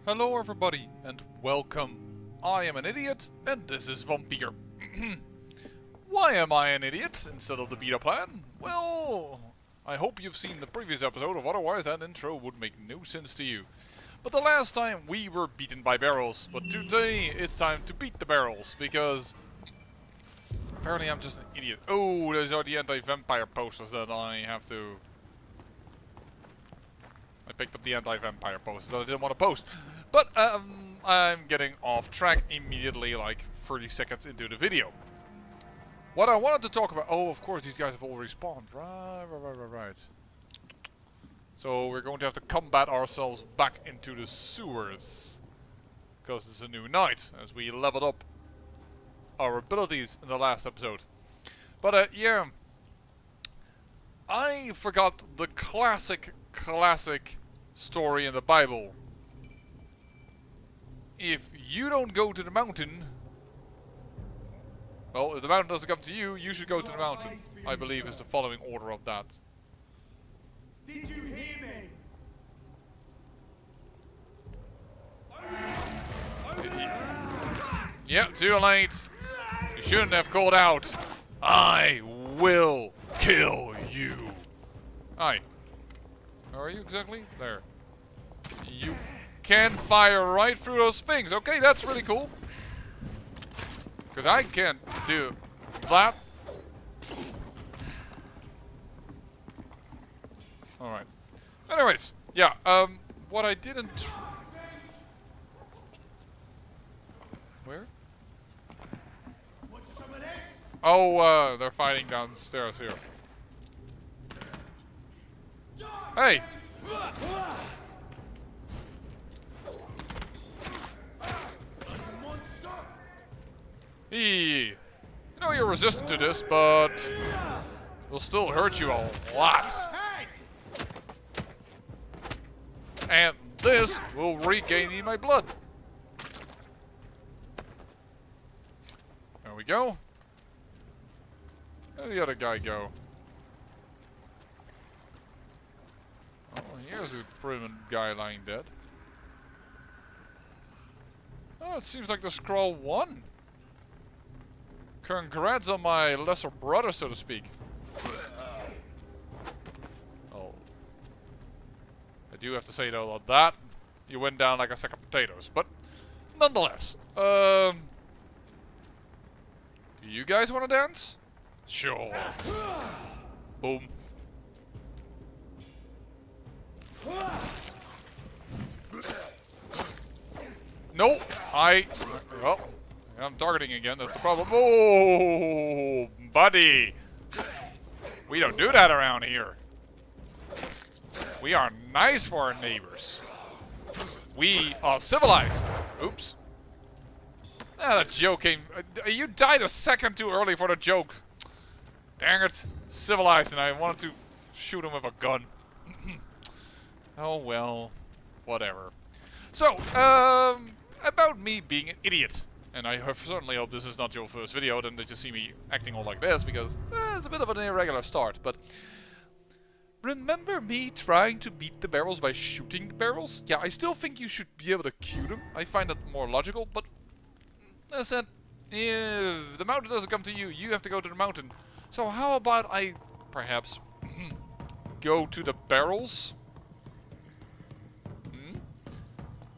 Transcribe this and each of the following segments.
Hello everybody and welcome. I am an idiot and this is Vampyr. Why am I an idiot instead of the beta plan? Well, I hope you've seen the previous episode, or otherwise that intro would make no sense to you. But the last time we were beaten by barrels, but today it's time to beat the barrels, because apparently I'm just an idiot. Oh, those are the anti-vampire posters that I have to... I picked up the anti-vampire posters that I didn't want to post. But I'm getting off track immediately, like 30 seconds into the video. What I wanted to talk about... Oh, of course, these guys have already spawned. Right. So we're going to have to combat ourselves back into the sewers. Because it's a new night, as we leveled up our abilities in the last episode. But yeah. I forgot the classic story in the Bible. If you don't go to the mountain... Well, if the mountain doesn't come to you, you should go to the mountain. I believe is the following order of that. Did you hear me? Yeah, too late. You shouldn't have called out. I will kill you. Hi. How are you exactly? There. You can fire right through those things. Okay, that's really cool. Because I can't do that. Alright. Anyways, yeah, what I didn't... Where? Oh, they're fighting downstairs here. Hey! You know you're resistant to this, but it'll still hurt you a lot. And this will regain me my blood. There we go. Where'd the other guy go? Oh, here's a primitive guy lying dead. Oh, it seems like the scroll won. Congrats on my lesser brother, so to speak. Oh. I do have to say though that you went down like a sack of potatoes, but nonetheless. Do you guys want to dance? Sure. Boom. Nope. Well, I'm targeting again. That's the problem. Oh, buddy. We don't do that around here. We are nice for our neighbors. We are civilized. Oops. Ah, the joke came. You died a second too early for the joke. Dang it. Civilized, and I wanted to shoot him with a gun. Oh well. Whatever. So, about me being an idiot. And I certainly hope this is not your first video, then that you see me acting all like this, because it's a bit of an irregular start. But remember me trying to beat the barrels by shooting the barrels? Yeah, I still think you should be able to cue them. I find that more logical, but as I said, if the mountain doesn't come to you, you have to go to the mountain. So how about I perhaps go to the barrels?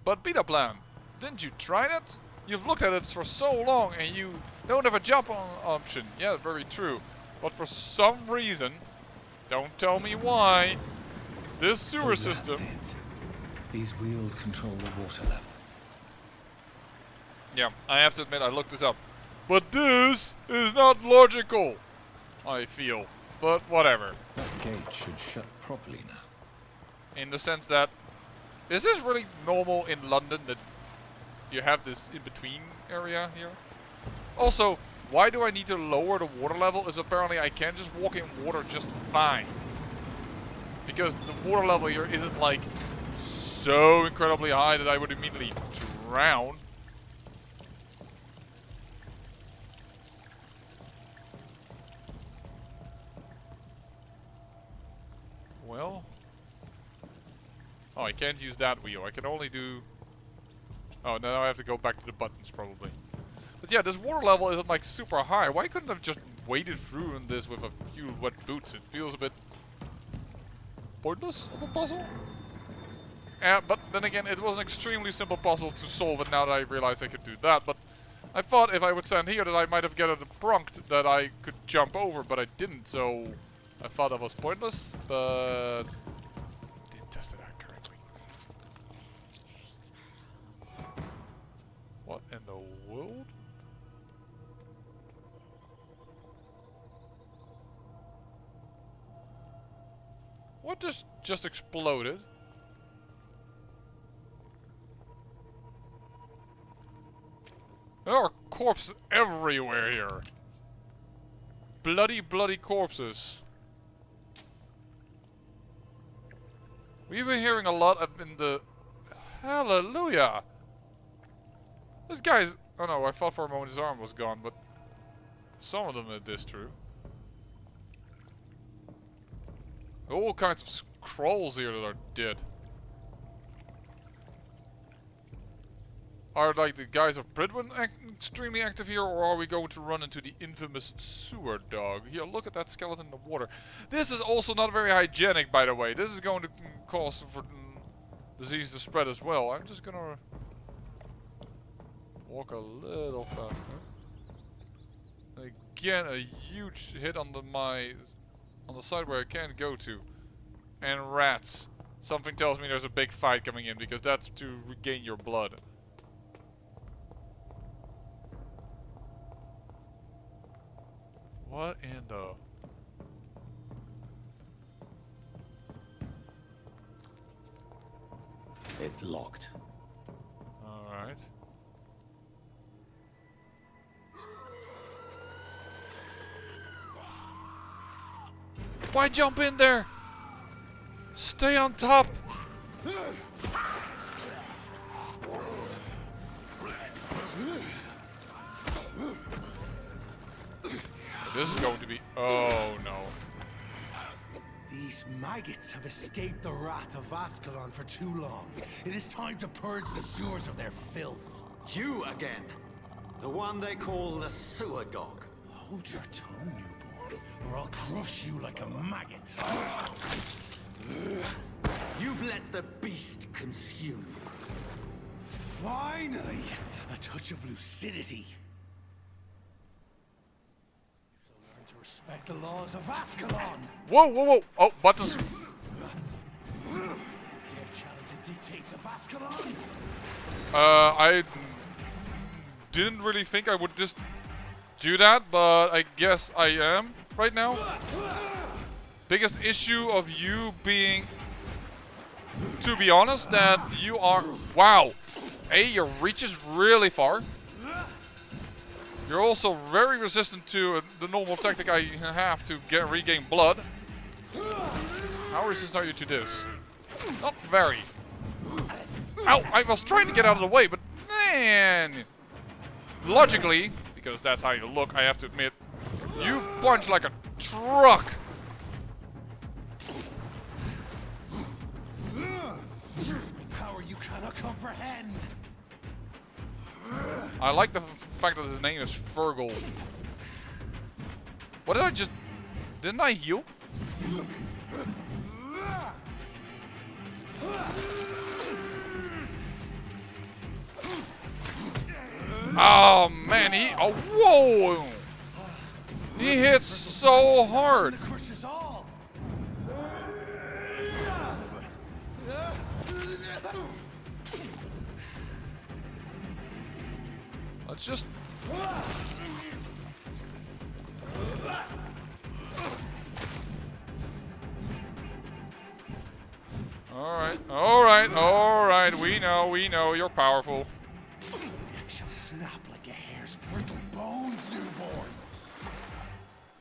But beta plan, didn't you try that? You've looked at it for so long and you don't have a jump on option. Yeah, very true. But for some reason, don't tell me why, this sewer system... These wheels control the water level. Yeah, I have to admit I looked this up. But this is not logical, I feel. But whatever. That gate should shut properly now. In the sense that... Is this really normal in London that you have this in-between area here? Also, why do I need to lower the water level? Is apparently I can just walk in water just fine. Because the water level here isn't like so incredibly high that I would immediately drown. Well... Oh, I can't use that wheel. I can only do Oh, now I have to go back to the buttons, probably. But yeah, this water level isn't like super high. Why couldn't I have just waded through in this with a few wet boots? It feels a bit pointless of a puzzle. Yeah, but then again, it was an extremely simple puzzle to solve it now that I realized I could do that. But I thought if I would stand here that I might have gotten a prompt that I could jump over, but I didn't, so I thought that was pointless, but didn't test it out correctly. What in the world? What just exploded? There are corpses everywhere here. Bloody, bloody corpses. We've been hearing a lot up in the... Hallelujah! This guy's... Oh no, I thought for a moment his arm was gone, but... Some of them it is true. All kinds of scrolls here that are dead. Are like the guys of Bridwin extremely active here, or are we going to run into the infamous sewer dog? Here, look at that skeleton in the water. This is also not very hygienic, by the way. This is going to cause for disease to spread as well. I'm just gonna walk a little faster. Again, a huge hit on the side where I can't go to. And rats. Something tells me there's a big fight coming in, because that's to regain your blood. What in the... It's locked. Alright. Why jump in there? Stay on top! This is going to be... Oh no. These maggots have escaped the wrath of Ascalon for too long. It is time to purge the sewers of their filth. You again. The one they call the sewer dog. Hold your tongue, newborn, or I'll crush you like a maggot. You've let the beast consume you. Finally, a touch of lucidity. So learn to respect the laws of Ascalon. Whoa, whoa, whoa! Oh, buttons. Dare challenge the dictates of Ascalon? I didn't really think I would just do that, but I guess I am right now. Biggest issue of you being, to be honest, that you are... Wow! A, your reach is really far. You're also very resistant to the normal tactic I have to regain blood. How resistant are you to this? Not very. Ow! I was trying to get out of the way, but man! Logically, because that's how you look, I have to admit, you punch like a truck. Power you cannot comprehend. I like the fact that his name is Fergal. What did I just... Didn't I heal? Oh man, he... Oh, whoa! He hits so hard. Crushes all. Let's just... Alright, alright, alright. We know, you're powerful. Neck shall snap like a hare's brittle bones, newborn.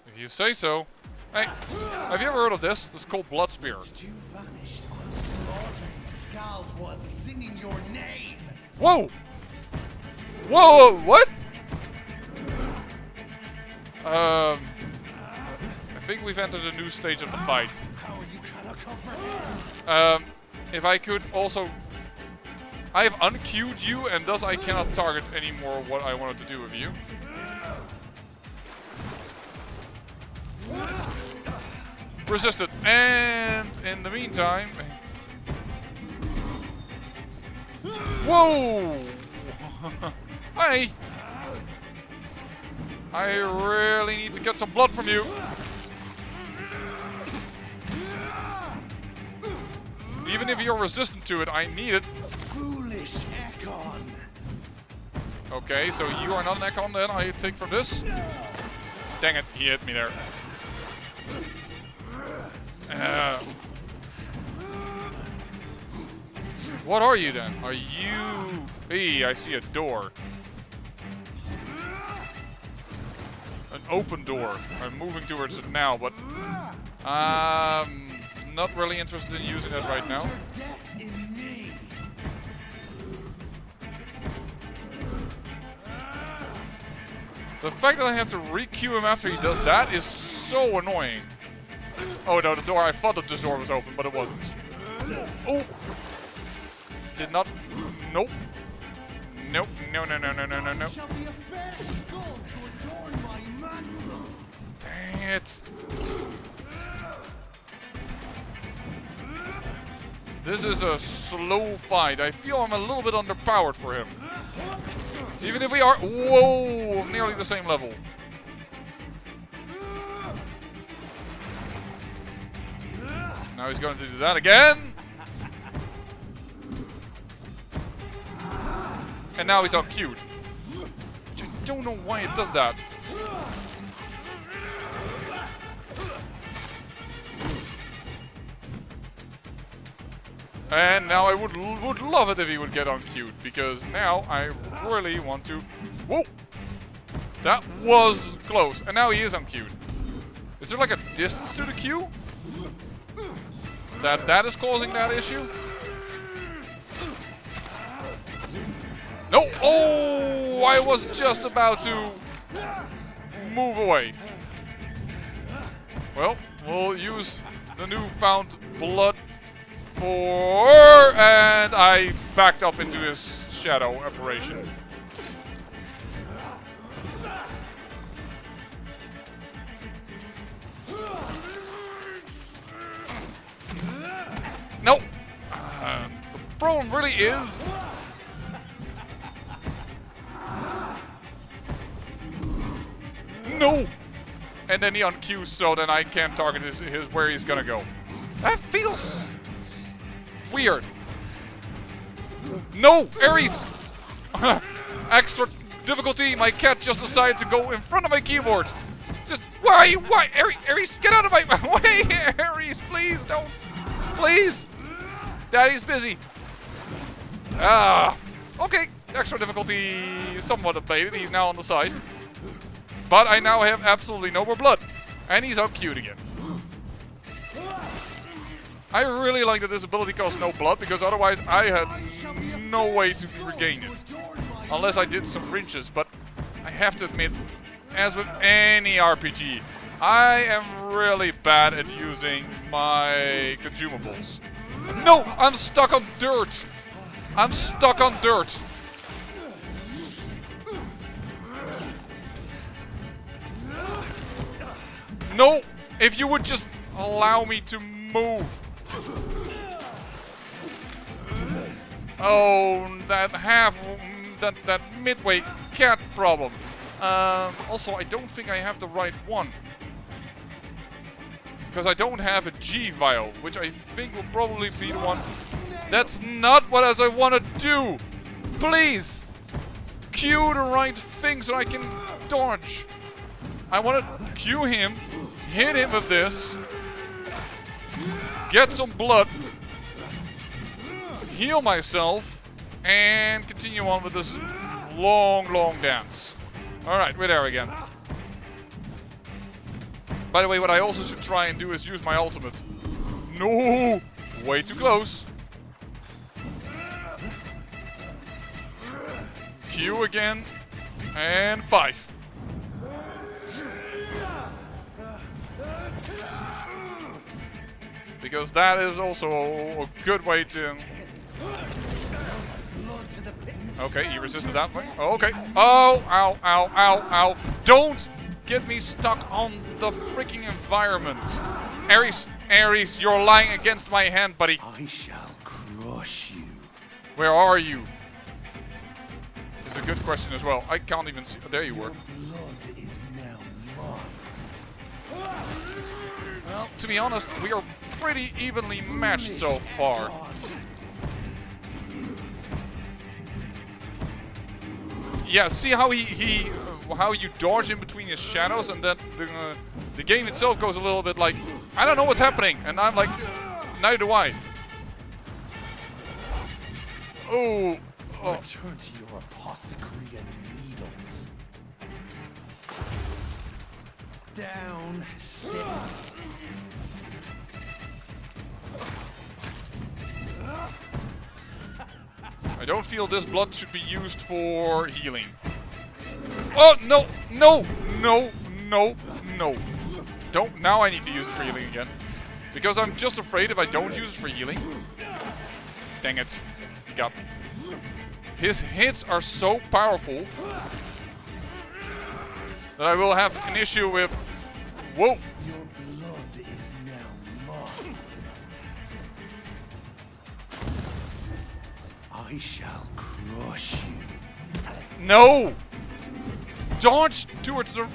If you say so. Hey, have you ever heard of this? This is called Blood Spear. You vanished on slaughtering Skals while singing your name. Whoa! Whoa, what? I think we've entered a new stage of the fight. Power you cannot comprehend. If I could also I have unqueued you, and thus I cannot target anymore what I wanted to do with you. Resisted, and in the meantime... Whoa! Hey! I really need to get some blood from you. Even if you're resistant to it, I need it. Foolish Ekon. Okay, so you are not an Ekon then, I take from this. Dang it, he hit me there. What are you then? Are you... Hey, I see a door. An open door. I'm moving towards it now, but... not really interested in using it right now. The fact that I have to re-queue him after he does that is so annoying. Oh no, the door, I thought that this door was open, but it wasn't. Oh! Did not... Nope. Nope. No, no, no, no, no, no, no. Dang it. This is a slow fight. I feel I'm a little bit underpowered for him. Even if we are... Whoa! Nearly the same level. Now he's going to do that again. And now he's unqueued. I don't know why it does that. And now I would love it if he would get unqueued, because now I really want to... Whoa! That was close. And now he is unqueued. Is there like a distance to the queue? That is causing that issue? No! Oh! I was just about to move away. Well, we'll use the newfound blood and I backed up into his shadow apparition. No! The problem really is... No! And then he unqueues, so then I can't target his where he's gonna go. That feels... weird. No! Ares! Extra difficulty. My cat just decided to go in front of my keyboard. Just, why? Ares, get out of my way! Ares, please, don't. Please. Daddy's busy. Okay. Extra difficulty somewhat abated. He's now on the side. But I now have absolutely no more blood. And he's unqueued again. I really like that this ability costs no blood, because otherwise I had no way to regain it. Unless I did some wrenches, but I have to admit, as with any RPG, I am really bad at using my consumables. No! I'm stuck on dirt! I'm stuck on dirt! No! If you would just allow me to move. Oh, that midway cat problem. Also, I don't think I have the right one. Because I don't have a G vial, which I think will probably be the one. That's not what I want to do. Please, cue the right thing so I can dodge. I want to cue him, hit him with this, get some blood, heal myself, and continue on with this long, long dance. Alright, we're there again. By the way, what I also should try and do is use my ultimate. No! Way too close. Q again. And 5. Because that is also a good way to... to the pit. Okay, he resisted that one. Oh, okay. Oh, ow, ow, ow, ow. Don't get me stuck on the freaking environment. Ares, you're lying against my hand, buddy. I shall crush you. Where are you? It's a good question as well. I can't even see. Oh, there you were. Blood is now mine. Well, to be honest, we are pretty evenly matched so far. Yeah, see how how you dodge in between his shadows, and then the game itself goes a little bit like, I don't know what's happening, and I'm like, neither do I. Oh. Return to your apothecary and needles. Down, stay. I don't feel this blood should be used for healing. Oh, no, no, no, no, no. Don't, now I need to use it for healing again. Because I'm just afraid if I don't use it for healing. Dang it. He got me. His hits are so powerful that I will have an issue with... Whoa! Your blood is now mine. I shall crush you. No! Dodge towards the...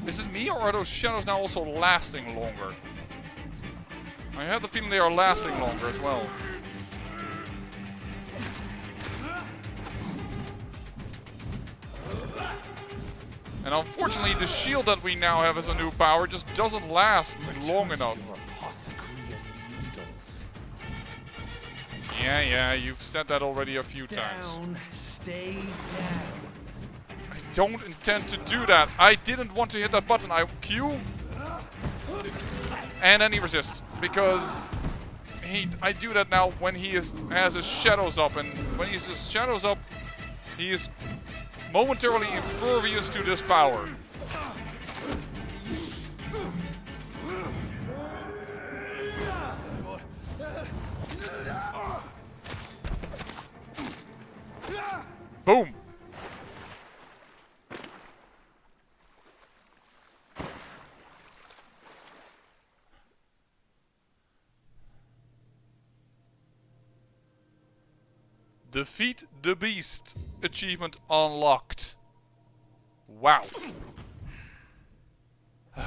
Is it me, or are those shadows now also lasting longer? I have the feeling they are lasting longer as well. And unfortunately, the shield that we now have as a new power just doesn't last long enough. Yeah, you've said that already a few times. Stay down. I don't intend to do that. I didn't want to hit that button. I Q, and then he resists because I do that now when he has his shadows up, and when he has his shadows up, he is momentarily impervious to this power. Boom! Defeat the beast. Achievement unlocked. Wow. And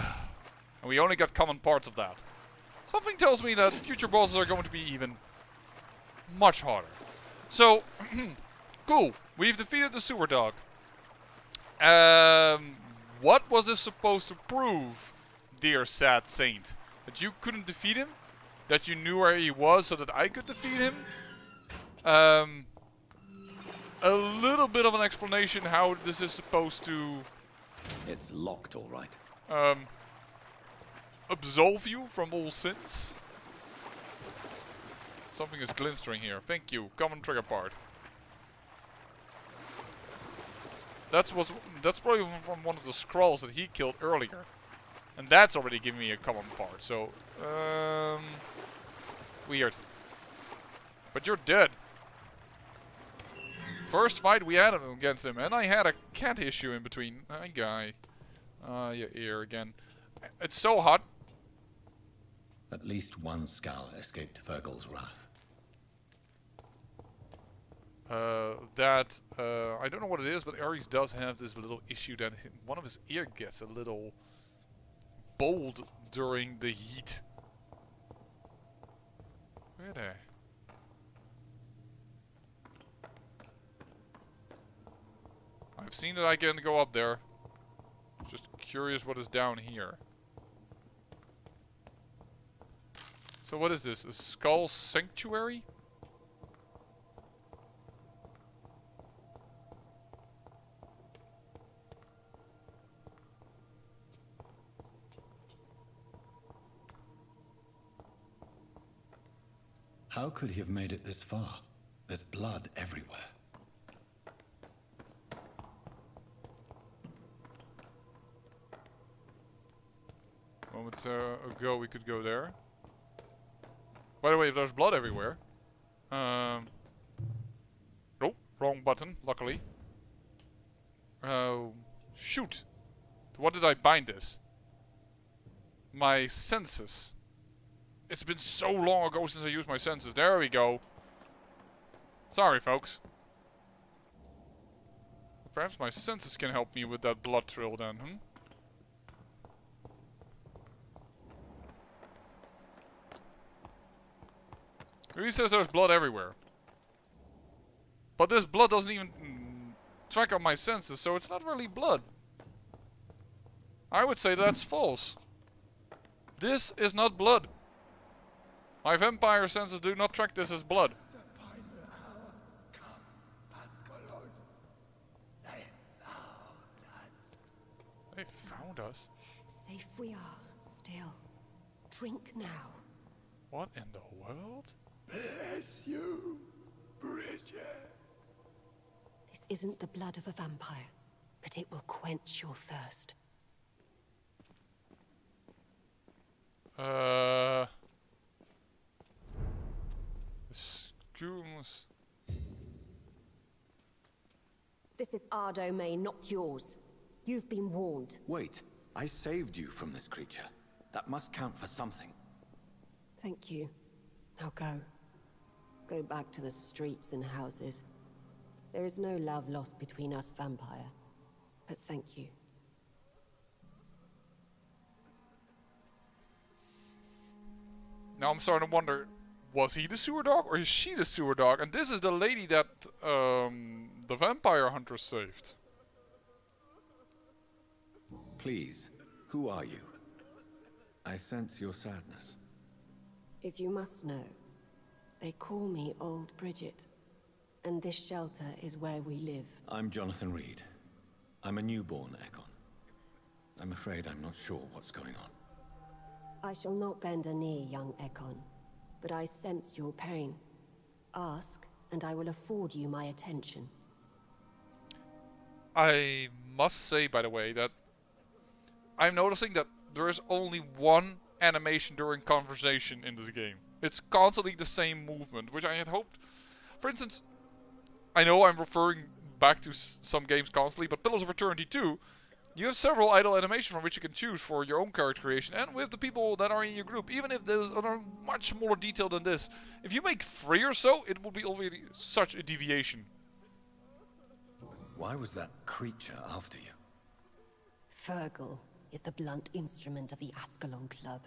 we only got common parts of that. Something tells me that future bosses are going to be even much harder. So, cool. We've defeated the sewer dog. What was this supposed to prove, dear sad saint? That you couldn't defeat him? That you knew where he was so that I could defeat him? A little bit of an explanation how this is supposed to... It's locked, all right. Absolve you from all sins? Something is glistering here. Thank you. Common trigger part. That's probably from one of the scrolls that he killed earlier. And that's already giving me a common part, so... Weird. But you're dead. First fight we had against him, and I had a cat issue in between. Hi, guy. Your ear again. It's so hot. At least one Skal escaped Fergal's wrath. I don't know what it is, but Ares does have this little issue that one of his ear gets a little bold during the heat. Where there? I've seen that I can go up there. Just curious what is down here. So what is this? A Skal Sanctuary? How could he have made it this far? There's blood everywhere. A moment ago we could go there. By the way, if there's blood everywhere, Oh, wrong button, luckily. Shoot. What did I bind this? My senses. It's been so long ago since I used my senses. There we go. Sorry, folks. Perhaps my senses can help me with that blood trail then, hmm? He says there's blood everywhere. But this blood doesn't even track on my senses, so it's not really blood. I would say that's false. This is not blood. My vampire senses do not track this as blood. They found us? Safe we are, still. Drink now. What in the world? Bless you, Bridget. This isn't the blood of a vampire, but it will quench your thirst. Excuse. This is our domain, not yours. You've been warned. Wait, I saved you from this creature. That must count for something. Thank you. Now go. Go back to the streets and houses. There is no love lost between us, vampire. But thank you. Now I'm starting to wonder, was he the sewer dog or is she the sewer dog? And this is the lady that the vampire hunter saved. Please, who are you? I sense your sadness. If you must know, they call me Old Bridget. And this shelter is where we live. I'm Jonathan Reed. I'm a newborn Ekon. I'm afraid I'm not sure what's going on. I shall not bend a knee, young Ekon. But I sense your pain. Ask, and I will afford you my attention. I must say, by the way, that I'm noticing that there is only one animation during conversation in this game. It's constantly the same movement, which I had hoped. For instance, I know I'm referring back to some games constantly, but Pillars of Eternity 2, you have several idle animations from which you can choose for your own character creation and with the people that are in your group, even if there's a much more detail than this. If you make 3 or so, it would be already such a deviation. Why was that creature after you? Fergal is the blunt instrument of the Ascalon Club.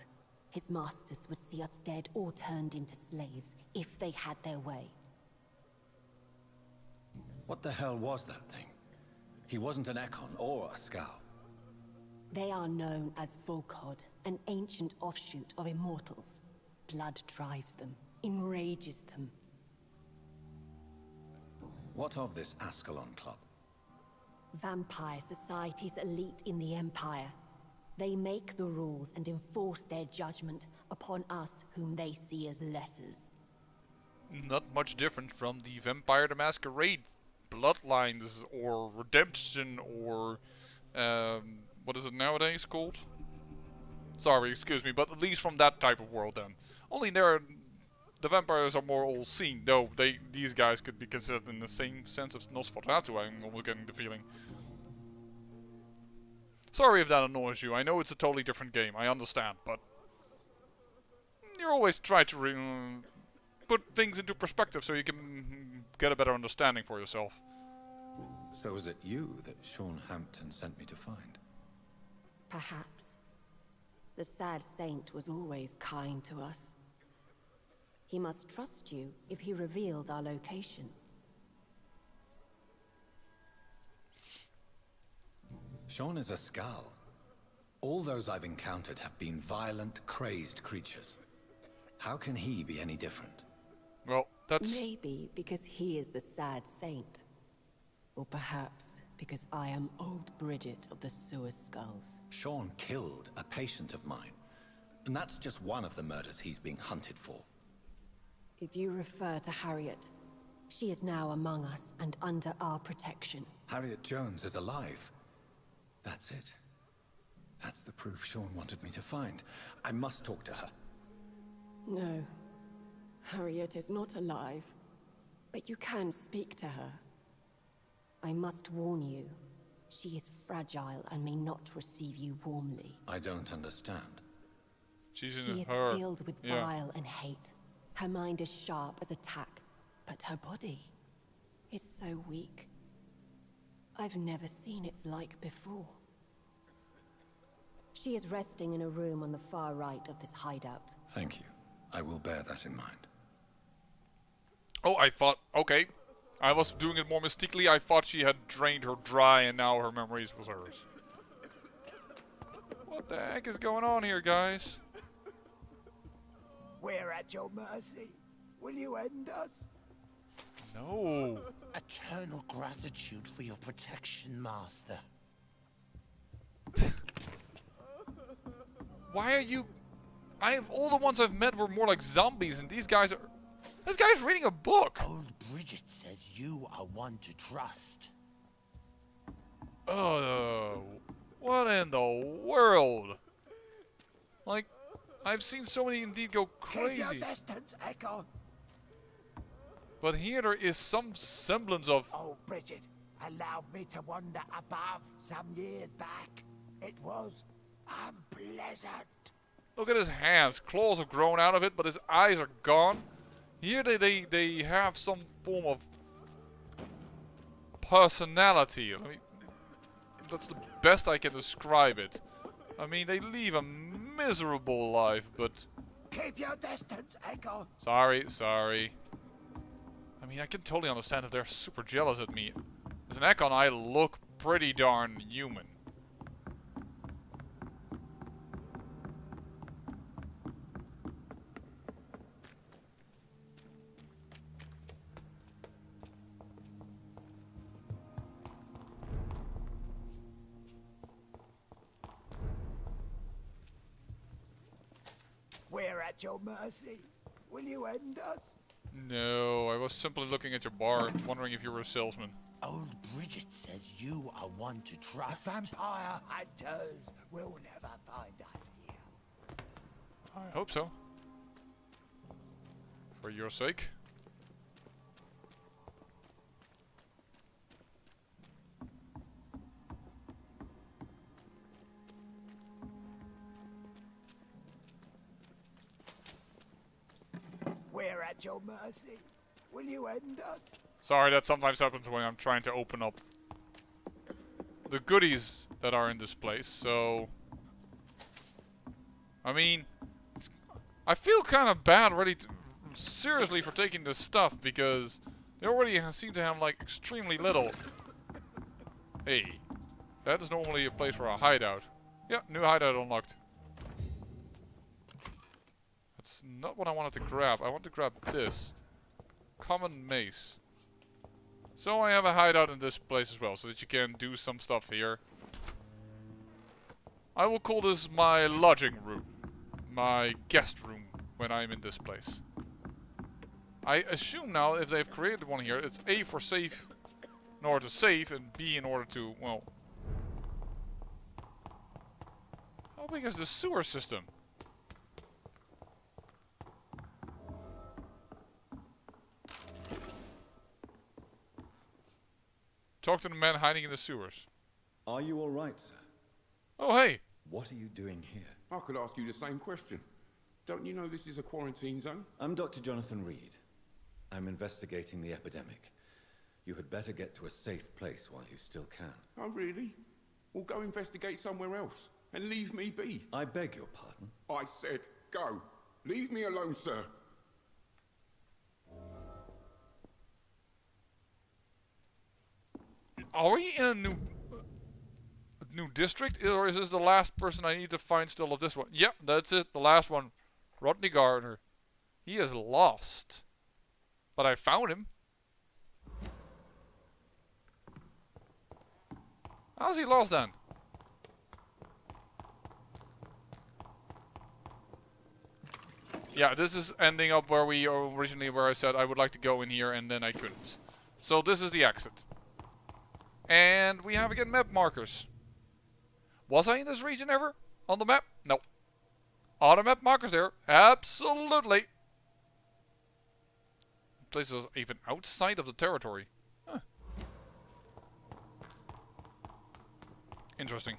His masters would see us dead or turned into slaves if they had their way. What the hell was that thing? He wasn't an Ekon or a Skal. They are known as Volkod, an ancient offshoot of immortals. Blood drives them, enrages them. What of this Ascalon Club? Vampire Society's elite in the Empire. They make the rules and enforce their judgment upon us whom they see as lessers. Not much different from the Vampire the Masquerade Bloodlines or Redemption or what is it nowadays called? Sorry, excuse me, but at least from that type of world then. Only there the vampires are more all seen, though these guys could be considered in the same sense as Nosferatu, I'm almost getting the feeling. Sorry if that annoys you, I know it's a totally different game, I understand, but you always try to put things into perspective so you can get a better understanding for yourself. So was it you that Sean Hampton sent me to find? Perhaps. The sad saint was always kind to us. He must trust you if he revealed our location. Sean is a Skal. All those I've encountered have been violent, crazed creatures. How can he be any different? Well, that's... Maybe because he is the sad saint. Or perhaps because I am Old Bridget of the Sewer Skulls. Sean killed a patient of mine. And that's just one of the murders he's being hunted for. If you refer to Harriet, she is now among us and under our protection. Harriet Jones is alive. That's it. That's the proof Sean wanted me to find. I must talk to her. No. Harriet is not alive, but you can speak to her. I must warn you, she is fragile and may not receive you warmly. I don't understand. She is filled with bile and hate. Her mind is sharp as a tack, but her body is so weak. I've never seen its like before. She is resting in a room on the far right of this hideout. Thank you. I will bear that in mind. Oh, I thought... Okay. I was doing it more mystically. I thought she had drained her dry and now her memories was hers. What the heck is going on here, guys? We're at your mercy. Will you end us? No. Eternal gratitude for your protection, Master. Why are you... all the ones I've met were more like zombies, and these guys are... This guy's reading a book! Old Bridget says you are one to trust. What in the world? Like, I've seen so many indeed go Keep your crazy. distance, Echo. But here there is some semblance of... Oh, Bridget allowed me to wander above some years back. It was unpleasant. Look at his hands. Claws have grown out of it, but his eyes are gone. Here they have some form of personality. That's the best I can describe it. I mean, they leave a miserable life, but... Keep your distance, Echo. Sorry. I mean, I can totally understand if they're super jealous at me. As an Ekon, I look pretty darn human. We're at your mercy. Will you end us? No, I was simply looking at your bar, wondering if you were a salesman. Old Bridget says you are one to trust. Vampire hunters will never find us here. I hope so. For your sake. We're at your mercy. Will you end us? Sorry, that sometimes happens when I'm trying to open up the goodies that are in this place, so... I mean, I feel kind of bad seriously for taking this stuff, because they already seem to have, like, extremely little. Hey, that is normally a place for a hideout. Yeah, new hideout unlocked. That's not what I wanted to grab. I want to grab this. Common mace. So I have a hideout in this place as well, so that you can do some stuff here. I will call this my lodging room. My guest room, when I'm in this place. I assume now, if they've created one here, it's A for safe, in order to save, and B in order to, well... How big is the sewer system? Talk to the man hiding in the sewers. Are you all right, sir? Oh, hey! What are you doing here? I could ask you the same question. Don't you know this is a quarantine zone? I'm Dr. Jonathan Reed. I'm investigating the epidemic. You had better get to a safe place while you still can. Oh, really? Well, go investigate somewhere else and leave me be. I beg your pardon? I said go. Leave me alone, sir. Are we in a new district, or is this the last person I need to find still of this one? Yep, that's it, the last one. Rodney Gardner. He is lost. But I found him. How's he lost then? Yeah, this is ending up where we originally, where I said I would like to go in here and then I couldn't. So this is the exit. And we have again map markers. Was I in this region ever? On the map? No. Are the map markers there? Absolutely. places us even outside of the territory. Huh. Interesting.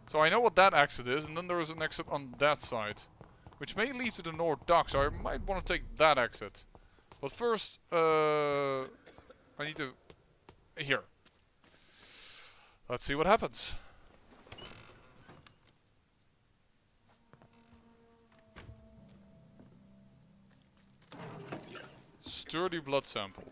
So I know what that exit is, and then there is an exit on that side, which may lead to the north dock, so I might want to take that exit. But first, I need to... Here. Let's see what happens. Sturdy blood sample.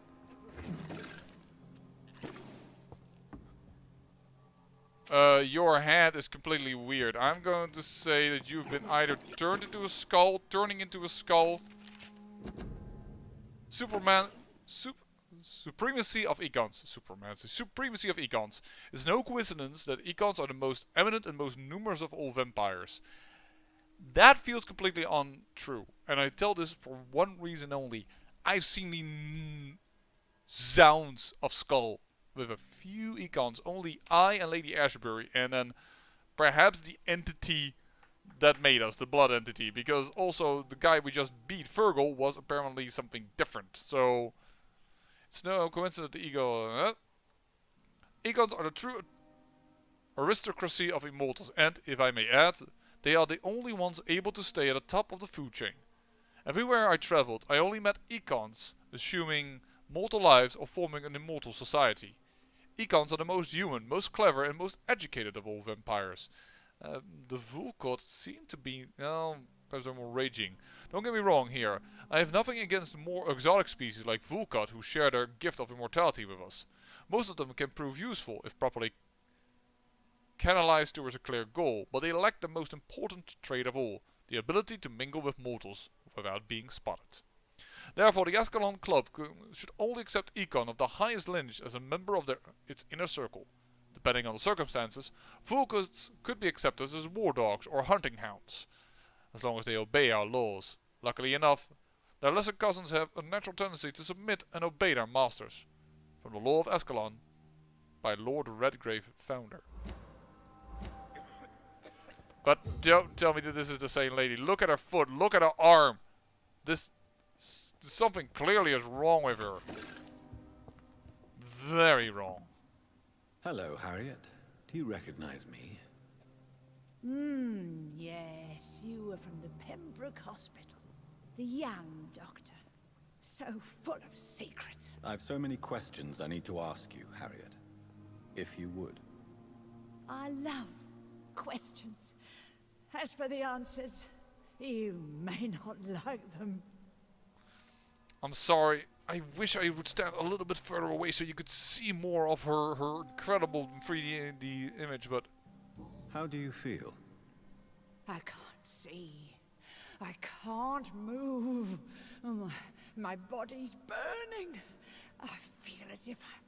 Your head is completely weird. I'm going to say that you've been either turned into a skull, turning into a skull. Supremacy of econs. Supremacy of econs. It's no coincidence that econs are the most eminent and most numerous of all vampires. That feels completely untrue. And I tell this for one reason only. I've seen the sounds of Skal with a few econs. Only I and Lady Ashbury, and then perhaps the entity that made us, the blood entity. Because also the guy we just beat, Fergal, was apparently something different. So it's no coincidence that the econs are the true aristocracy of immortals. And, if I may add, they are the only ones able to stay at the top of the food chain. Everywhere I traveled, I only met econs, assuming mortal lives or forming an immortal society. Econs are the most human, most clever, and most educated of all vampires. The Vulkot seem to be, well, perhaps they're more raging. Don't get me wrong here. I have nothing against more exotic species like Vulkot who share their gift of immortality with us. Most of them can prove useful if properly canalized towards a clear goal, but they lack the most important trait of all, the ability to mingle with mortals without being spotted. Therefore, the Ascalon Club should only accept econ of the highest lineage as a member of its inner circle. Depending on the circumstances, Vulkans could be accepted as war dogs or hunting hounds, as long as they obey our laws. Luckily enough, their lesser cousins have a natural tendency to submit and obey their masters. From the Law of Ascalon, by Lord Redgrave, founder. But don't tell me that this is the same lady. Look at her foot. Look at her arm. Something clearly is wrong with her. Very wrong. Hello, Harriet. Do you recognize me? Yes. You were from the Pembroke Hospital. The young doctor. So full of secrets. I have so many questions I need to ask you, Harriet. If you would. I love questions. As for the answers, you may not like them. I'm sorry. I wish I would stand a little bit further away so you could see more of her incredible 3D image, but... How do you feel? I can't see. I can't move. My body's burning. I feel as if I'm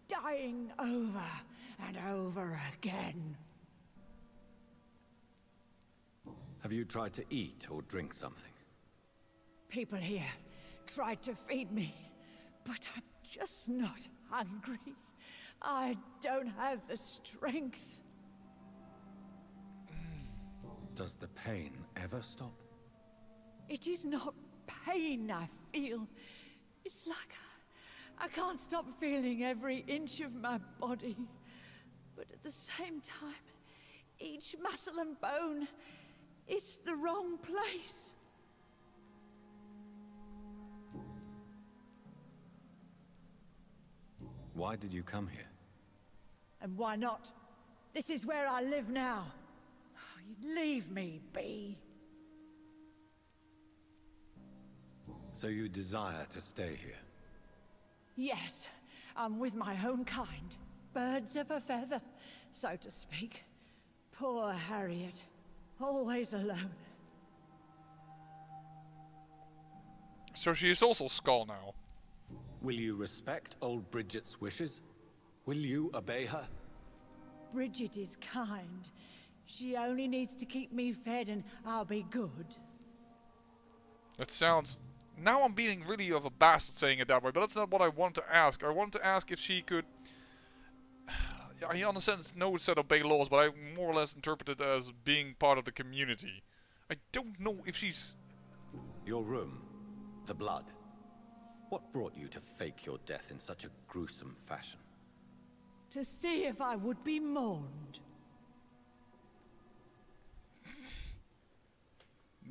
dying over and over again. Have you tried to eat or drink something? People here tried to feed me, but I'm just not hungry. I don't have the strength. Does the pain ever stop? It is not pain I feel. It's like I can't stop feeling every inch of my body. But at the same time, each muscle and bone is the wrong place. Why did you come here? And why not? This is where I live now. Leave me be. So you desire to stay here? Yes, I'm with my own kind. Birds of a feather, so to speak. Poor Harriet. Always alone. So she is also Skal now. Will you respect old Bridget's wishes? Will you obey her? Bridget is kind. She only needs to keep me fed and I'll be good. That sounds... Now I'm being really of a bastard saying it that way, but that's not what I want to ask. I want to ask if she could... I understand it's no set obey laws, but I more or less interpret it as being part of the community. I don't know if she's... Your room. The blood. brought you to fake your death in such a gruesome fashion? To see if I would be mourned.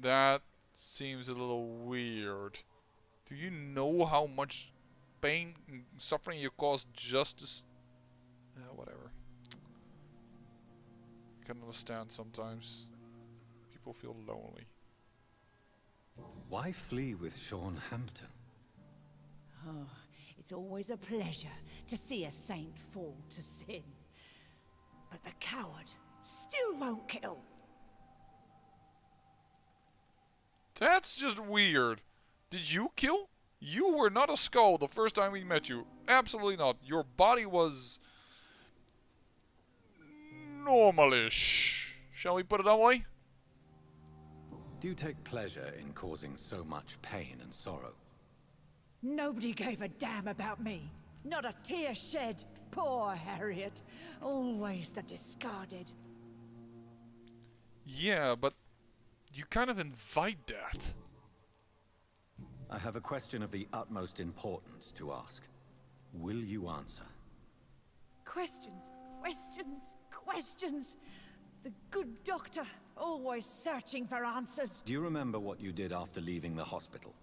That seems a little weird. Do you know how much pain and suffering you cause just to... whatever. I can understand sometimes. People feel lonely. Why flee with Sean Hampton? Oh, it's always a pleasure to see a saint fall to sin. But the coward still won't kill. That's just weird. Did you kill? You were not a Skal the first time we met you. Absolutely not. Your body was... normalish. Shall we put it that way? Do you take pleasure in causing so much pain and sorrow? Nobody gave a damn about me. Not a tear shed. Poor Harriet. Always the discarded. Yeah, but you kind of invite that. I have a question of the utmost importance to ask. Will you answer? Questions, questions, questions. The good doctor, always searching for answers. Do you remember what you did after leaving the hospital?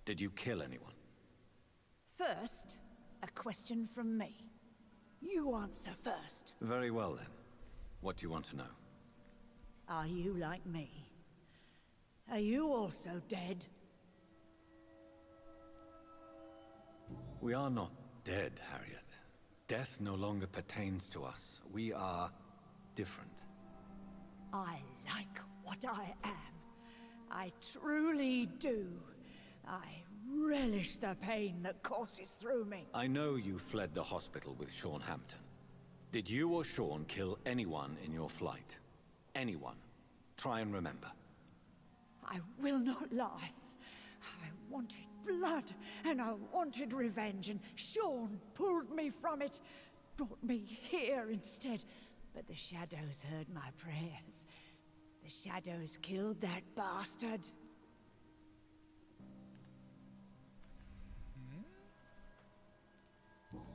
Did you kill anyone? First, a question from me. You answer first. Very well then. What do you want to know? Are you like me? Are you also dead? We are not dead, Harriet. Death no longer pertains to us. We are different. I like what I am. I truly do. I relish the pain that courses through me. I know you fled the hospital with Sean Hampton. Did you or Sean kill anyone in your flight? Anyone? Try and remember. I will not lie. I wanted blood, and I wanted revenge, and Sean pulled me from it, brought me here instead. But the shadows heard my prayers. The shadows killed that bastard.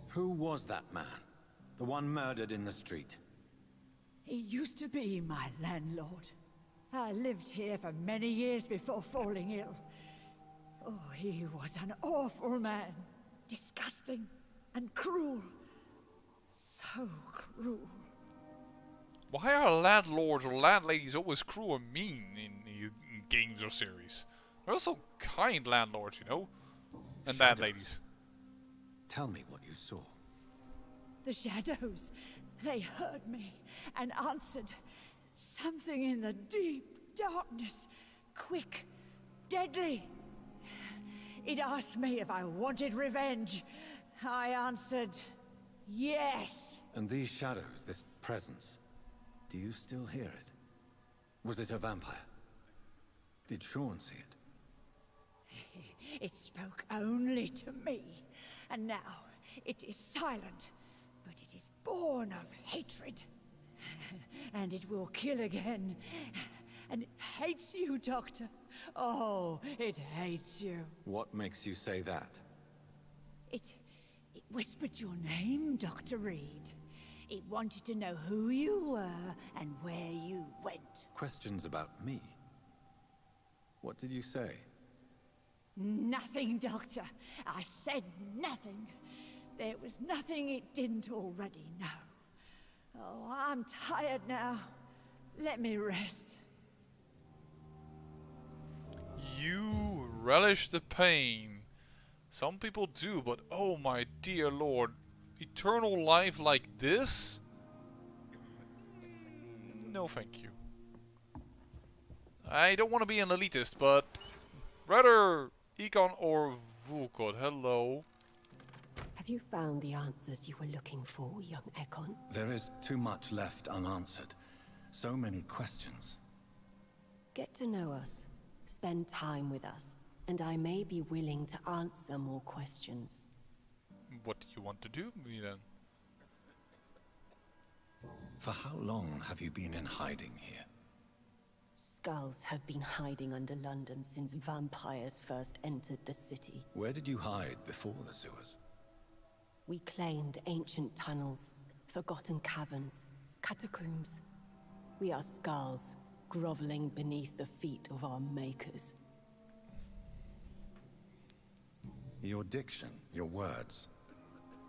Who was that man? The one murdered in the street? He used to be my landlord. I lived here for many years before falling ill. Oh, he was an awful man. Disgusting and cruel. So cruel. Why are landlords or landladies always cruel and mean in games or series? They're also kind landlords, you know? And landladies. Tell me what you saw. The shadows, they heard me and answered. Something in the deep darkness. Quick, deadly. It asked me if I wanted revenge. I answered, yes. And these shadows, this presence, do you still hear it? Was it a vampire? Did Sean see it? It spoke only to me. And now it is silent, but it is born of hatred. And it will kill again. And it hates you, Doctor. Oh, it hates you. What makes you say that? It whispered your name, Dr. Reed. It wanted to know who you were and where you went. Questions about me? What did you say? Nothing, Doctor. I said nothing. There was nothing it didn't already know. Oh, I'm tired now. Let me rest. You relish the pain. Some people do, but oh my dear lord. Eternal life like this? No thank you. I don't want to be an elitist, but... Brother Econ or Vulkot, hello. Have you found the answers you were looking for, young Ekon? There is too much left unanswered. So many questions. Get to know us. Spend time with us. And I may be willing to answer more questions. What do you want to do with me then? For how long have you been in hiding here? Skulls have been hiding under London since vampires first entered the city. Where did you hide before the sewers? We claimed ancient tunnels, forgotten caverns, catacombs. We are Skulls, groveling beneath the feet of our makers. Your diction, your words.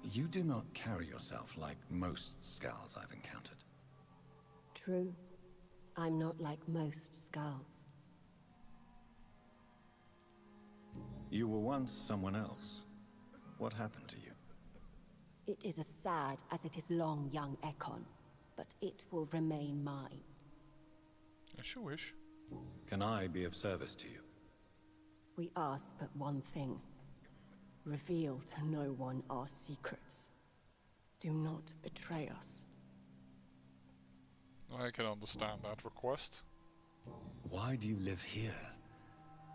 You do not carry yourself like most Skals I've encountered. True. I'm not like most Skulls. You were once someone else. What happened to you? It is as sad as it is long, young Ekon, but it will remain mine. I sure wish. Can I be of service to you? We ask but one thing. Reveal to no one our secrets. Do not betray us. I can understand that request. Why do you live here,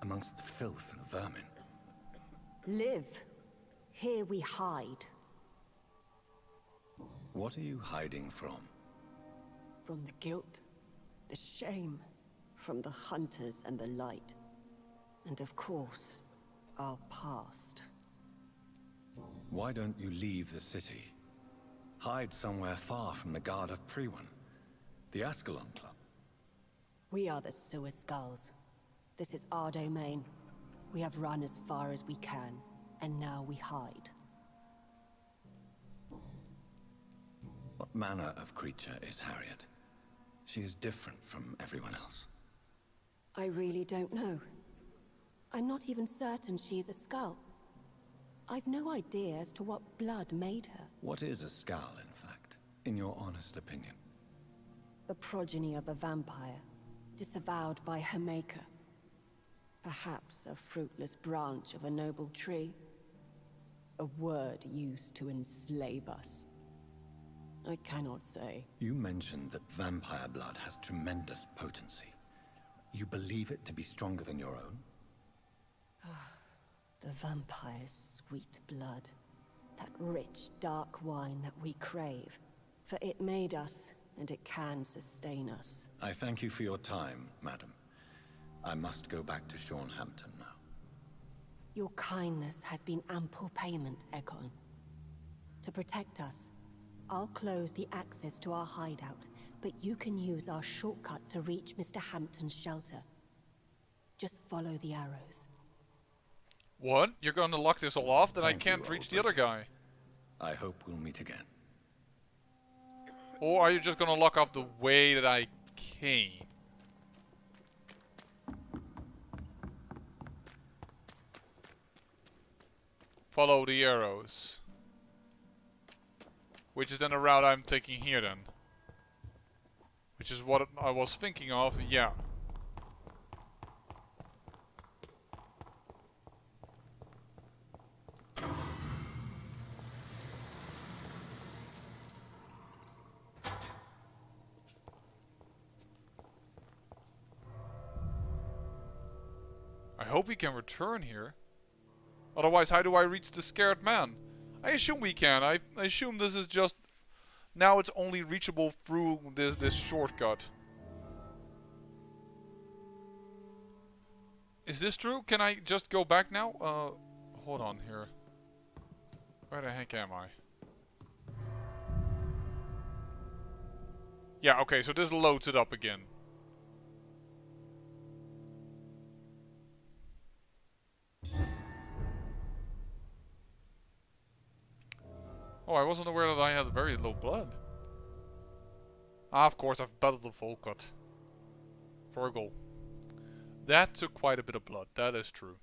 amongst the filth and vermin? Live. Here we hide. What are you hiding from? From the guilt, the shame, from the hunters and the light. And of course, our past. Why don't you leave the city? Hide somewhere far from the Guard of Priwen, the Ascalon Club. We are the Sewer Skulls. This is our domain. We have run as far as we can, and now we hide. What manner of creature is Harriet? She is different from everyone else. I really don't know. I'm not even certain she is a Skull. I've no idea as to what blood made her. What is a Skal, in fact, in your honest opinion? The progeny of a vampire, disavowed by her maker. Perhaps a fruitless branch of a noble tree. A word used to enslave us. I cannot say. You mentioned that vampire blood has tremendous potency. You believe it to be stronger than your own? The vampire's sweet blood. That rich, dark wine that we crave. For it made us, and it can sustain us. I thank you for your time, madam. I must go back to Shornhampton now. Your kindness has been ample payment, Ekon. To protect us, I'll close the access to our hideout, but you can use our shortcut to reach Mr. Hampton's shelter. Just follow the arrows. What? You're going to lock this all off? Then I Thank can't you, reach old the other guy. I hope we'll meet again. Or are you just going to lock off the way that I came? Follow the arrows. Which is then a route I'm taking here then. Which is what I was thinking of, yeah. I hope we can return here. Otherwise, how do I reach the scared man? I assume we can. I assume this is just... Now it's only reachable through this shortcut. Is this true? Can I just go back now? Hold on here. Where the heck am I? Yeah, okay, so this loads it up again. Oh, I wasn't aware that I had very low blood. Ah, of course, I've battled the Volcut. Virgil. That took quite a bit of blood, that is true.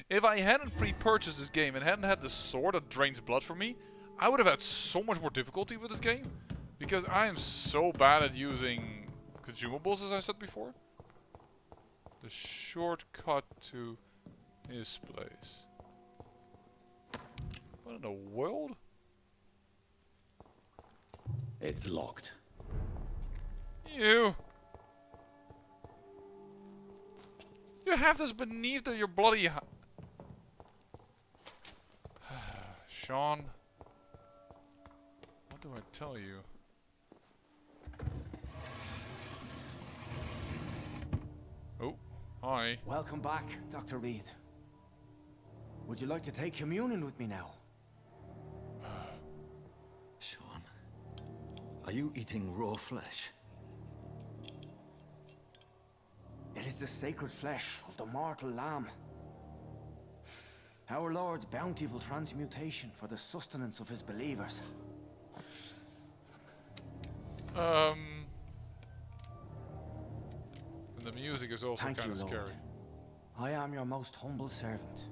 If I hadn't pre-purchased this game and hadn't had the sword that drains blood from me, I would have had so much more difficulty with this game. Because I am so bad at using consumables, as I said before. The shortcut to his place. What in the world? It's locked. You have this beneath your bloody Sean. What do I tell you? Hi. Welcome back, Dr. Reed. Would you like to take communion with me now? Sean, are you eating raw flesh? It is the sacred flesh of the mortal lamb. Our Lord's bountiful transmutation for the sustenance of his believers. And the music is also Thank kind you, of Lord. scary. I am your most humble servant.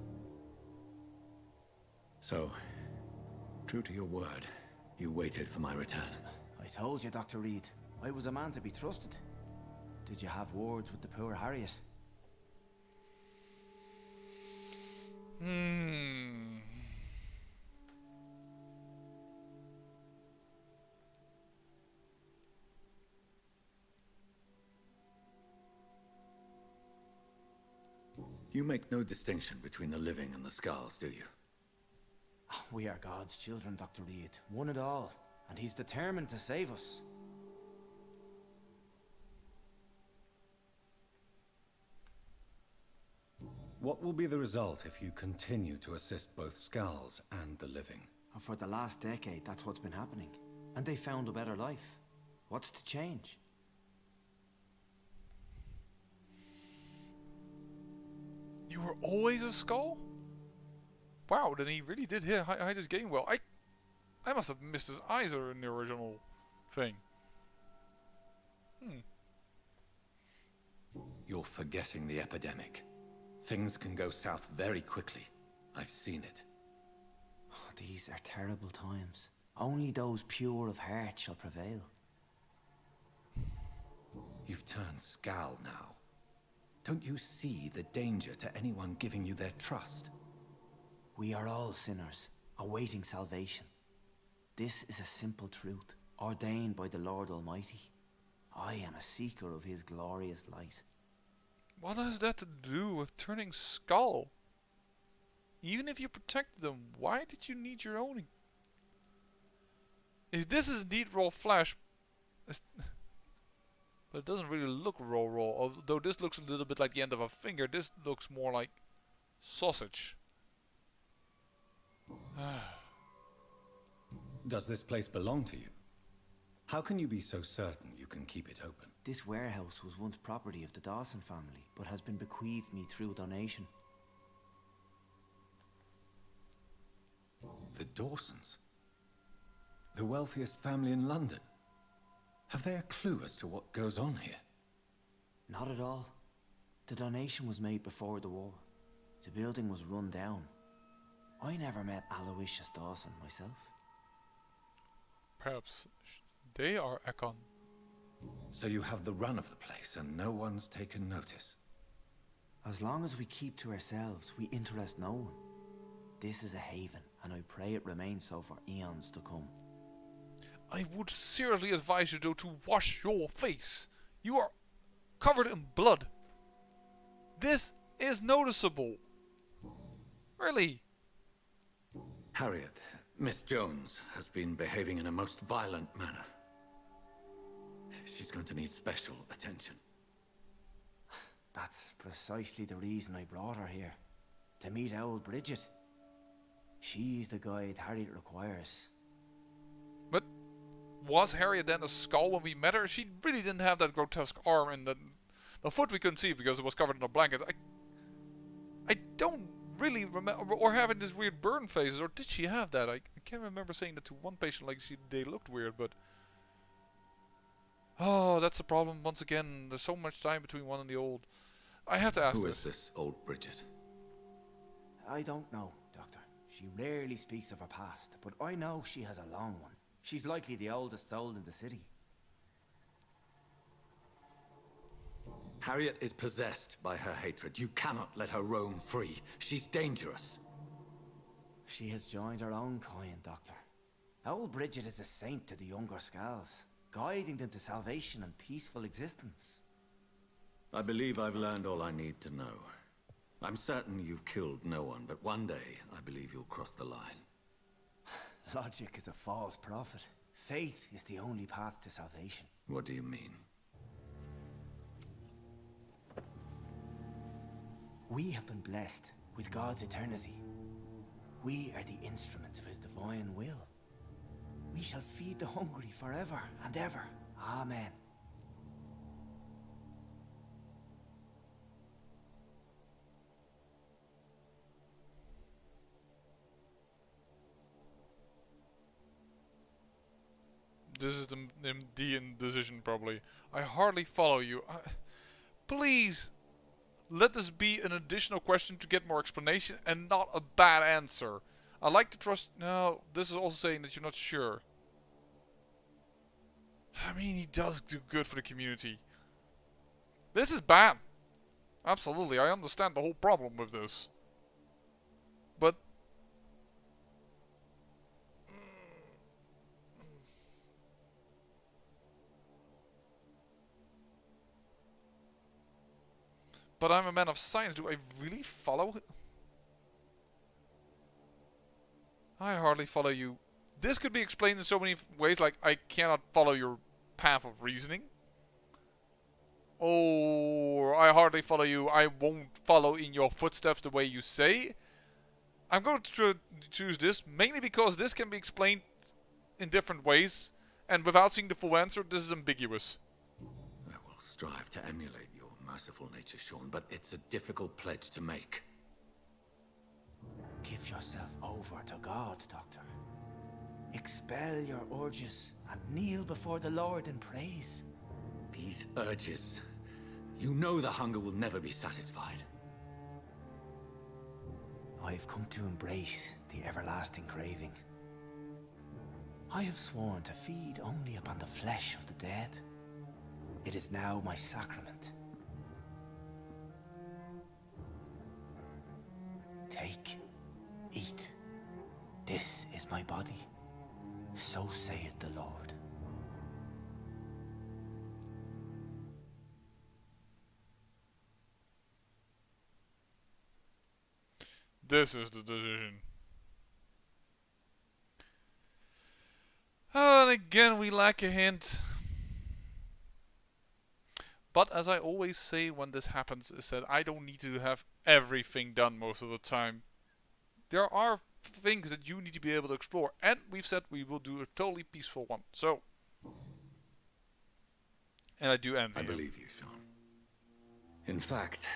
So, true to your word, you waited for my return. I told you, Dr. Reed, I was a man to be trusted. Did you have words with the poor Harriet? You make no distinction between the living and the Skals, do you? We are God's children, Dr. Reed. One and all. And he's determined to save us. What will be the result if you continue to assist both Skals and the living? And for the last decade, that's what's been happening. And they found a better life. What's to change? You were always a Skal? Wow, then he really did hide his game well. I must have missed his eyes in the original thing. You're forgetting the epidemic. Things can go south very quickly. I've seen it. Oh, these are terrible times. Only those pure of heart shall prevail. You've turned Skal now. Don't you see the danger to anyone giving you their trust? We are all sinners, awaiting salvation. This is a simple truth, ordained by the Lord Almighty. I am a seeker of his glorious light. What has that to do with turning Skal? Even if you protected them, why did you need your own? If this is indeed raw flesh, but it doesn't really look raw, although this looks a little bit like the end of a finger, this looks more like sausage. Does this place belong to you? How can you be so certain you can keep it open? This warehouse was once property of the Dawson family, but has been bequeathed me through donation. The Dawsons? The wealthiest family in London? Have they a clue as to what goes on here? Not at all. The donation was made before the war. The building was run down. I never met Aloysius Dawson myself. Perhaps they are Ekon. So you have the run of the place and no one's taken notice? As long as we keep to ourselves, we interest no one. This is a haven, and I pray it remains so for eons to come. I would seriously advise you though to wash your face. You are covered in blood. This is noticeable. Really? Harriet, Miss Jones, has been behaving in a most violent manner. She's going to need special attention. That's precisely the reason I brought her here. To meet old Bridget. She's the guide Harriet requires. But was Harriet then a Skal when we met her? She really didn't have that grotesque arm, and the foot we couldn't see because it was covered in a blanket. I don't really remember, or having this weird burn faces, or did she have that? I can't remember saying that to one patient, like they looked weird, but oh, that's the problem. Once again, there's so much time between one and the old. I have to ask Who is this old Bridget? I don't know, Doctor. She rarely speaks of her past, but I know she has a long one. She's likely the oldest soul in the city. Harriet is possessed by her hatred. You cannot let her roam free. She's dangerous. She has joined her own kind, Doctor. Old Bridget is a saint to the younger Skals, guiding them to salvation and peaceful existence. I believe I've learned all I need to know. I'm certain you've killed no one, but one day I believe you'll cross the line. Logic is a false prophet. Faith is the only path to salvation. What do you mean? We have been blessed with God's eternity. We are the instruments of his divine will. We shall feed the hungry forever and ever. Amen. This is the indecision, probably. I hardly follow you. Please, let this be an additional question to get more explanation and not a bad answer. I like to trust... No, this is also saying that you're not sure. I mean, he does do good for the community. This is bad. Absolutely, I understand the whole problem with this. But... But I'm a man of science. Do I really follow it? I hardly follow you. This could be explained in so many ways, like I cannot follow your path of reasoning. Or I hardly follow you. I won't follow in your footsteps the way you say. I'm going to choose this, mainly because this can be explained in different ways. And without seeing the full answer, this is ambiguous. I will strive to emulate your merciful nature, Sean, but it's a difficult pledge to make. Give yourself over to God, Doctor. Expel your urges and kneel before the Lord in praise. These urges. You know the hunger will never be satisfied. I've come to embrace the everlasting craving. I have sworn to feed only upon the flesh of the dead. It is now my sacrament. Take, eat. This is my body. So saith the Lord. This is the decision. And again, we lack a hint. But as I always say when this happens, is that I don't need to have everything done most of the time. There are things that you need to be able to explore. And we've said we will do a totally peaceful one. So. And I do envy I you. believe you, Sean. In fact,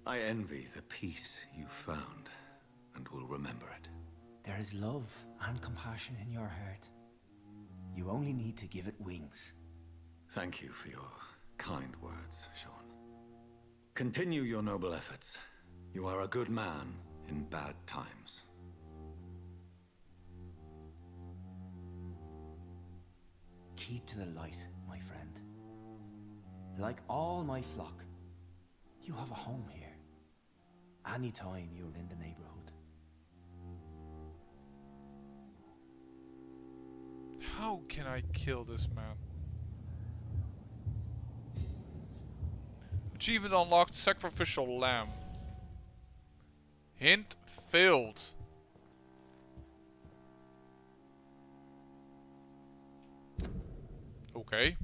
I envy the peace you found and will remember it. There is love and compassion in your heart. You only need to give it wings. Thank you for your kind words, Sean. Continue your noble efforts. You are a good man in bad times. Keep to the light, my friend. Like all my flock, you have a home here. Anytime you're in the neighborhood. How can I kill this man? Achievement unlocked, sacrificial lamb. Hint failed. Okay.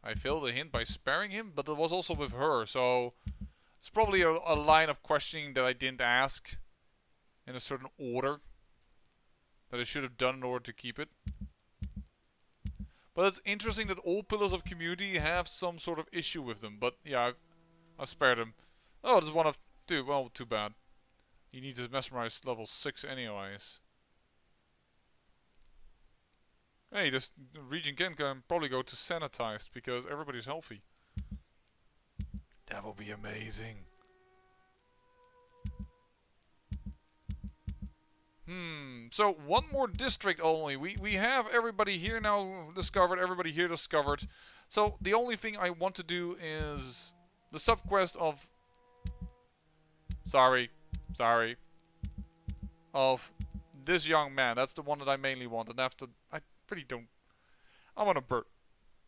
I failed a hint by sparing him, but it was also with her, so it's probably a line of questioning that I didn't ask in a certain order that I should have done in order to keep it. But it's interesting that all pillars of community have some sort of issue with them. But yeah, I've spared him. Oh, there's one of two. Well, too bad. He needs to mesmerize level 6 anyways. Hey, this region can probably go to sanitized because everybody's healthy. That will be amazing. So one more district only. We have everybody here now discovered, everybody here discovered. So the only thing I want to do is the subquest of sorry. Of this young man. That's the one that I mainly want. And after I really don't I want to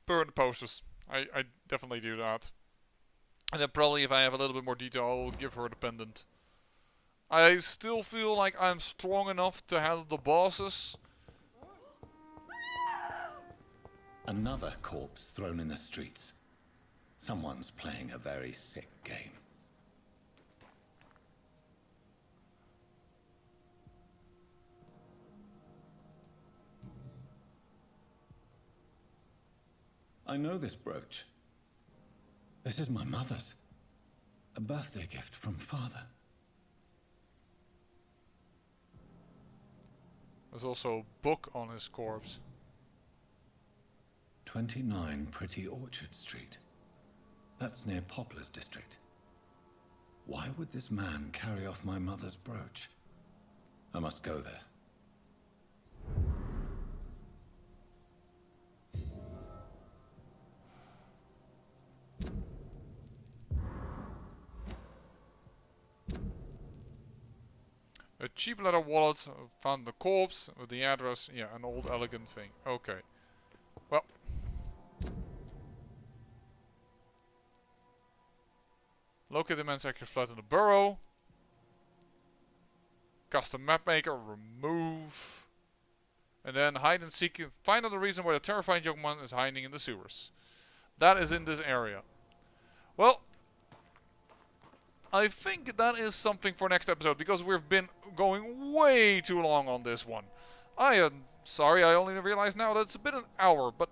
burn the posters. I definitely do that. And then probably if I have a little bit more detail I'll give her the pendant. I still feel like I'm strong enough to handle the bosses. Another corpse thrown in the streets. Someone's playing a very sick game. I know this brooch. This is my mother's. A birthday gift from father. There's also a book on his corpse. 29 Pretty Orchard Street. That's near Poplar's district. Why would this man carry off my mother's brooch? I must go there. A cheap leather wallet, found the corpse with the address. Yeah, an old elegant thing. Okay. Well. Locate the man's active flat in the burrow. Custom map maker, remove. And then hide and seek. Find out the reason why the terrifying young man is hiding in the sewers. That is in this area. Well, I think that is something for next episode, because we've been going way too long on this one. I am sorry, I only realized now that it's been an hour, but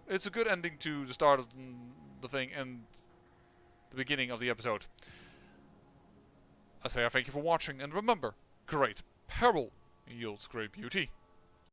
it's a good ending to the start of the thing and the beginning of the episode. I say I thank you for watching, and remember, great peril yields great beauty.